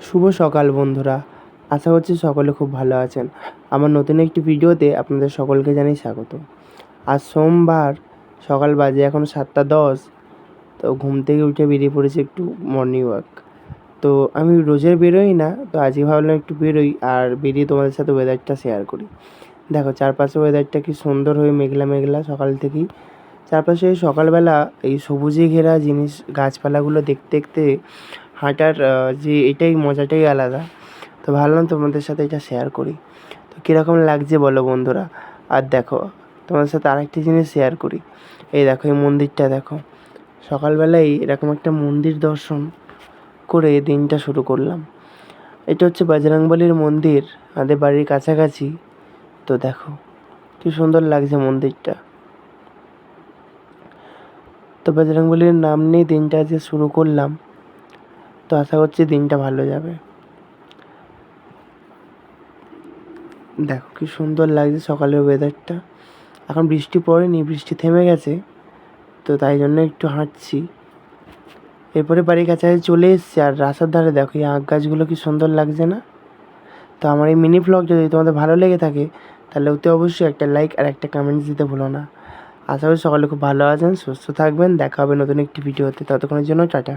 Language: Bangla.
শুভ সকাল বন্ধুরা, আশা করছি সকলে খুব ভালো আছেন। আমার নতুন একটি ভিডিওতে আপনাদের সকলকে জানাই স্বাগত। আজ সোমবার, সকাল বাজে এখন 7:10। তো ঘুম থেকে উঠে বেরিয়ে পড়েছি একটু মর্নিং ওয়াক। তো আমি রোজের বেরোই না, তো আজকে ভাবলাম একটু বেরোই আর বেরিয়ে তোমাদের সাথে ওয়েদারটা শেয়ার করি। দেখো চারপাশে ওয়েদারটা কি সুন্দর হয়ে মেঘলা মেঘলা সকাল থেকেই। চারপাশে সকালবেলা এই সবুজে ঘেরা জিনিস, গাছপালাগুলো দেখতে দেখতে হাঁটার যে এটাই মজাটাই আলাদা। তো ভাবলাম তোমাদের সাথে এটা শেয়ার করি। তো কীরকম লাগছে বলো বন্ধুরা। আর দেখো তোমাদের সাথে আরেকটি জিনিস শেয়ার করি। এই দেখো এই মন্দিরটা দেখো, সকালবেলায় এরকম একটা মন্দির দর্শন করে দিনটা শুরু করলাম। এটা হচ্ছে বজরংবলীর মন্দির, আমাদের বাড়ির কাছাকাছি। তো দেখো কি সুন্দর লাগছে মন্দিরটা। তো বজরংবলীর নাম নিয়ে দিনটা যে শুরু করলাম, তো আশা করছি দিনটা ভালো যাবে। দেখো কি সুন্দর লাগছে সকালের ওয়েদারটা। এখন বৃষ্টি পড়েনি, বৃষ্টি থেমে গেছে, তো তাই জন্য একটু হাঁটছি। এরপরে বাড়ির কাছাকাছি চলে এসেছি, আর রাস্তার ধারে দেখো এই আখ গাছগুলো কি সুন্দর লাগছে না। তো আমার এই মিনি ভ্লগটা যদি তোমাদের ভালো লেগে থাকে, তাহলে অতি অবশ্যই একটা লাইক আর একটা কমেন্টস দিতে ভুলো না। আশা করি সকলে খুব ভালো আছেন, সুস্থ থাকবেন। দেখা হবে নতুন একটি ভিডিওতে, ততক্ষণের জন্য টাটা।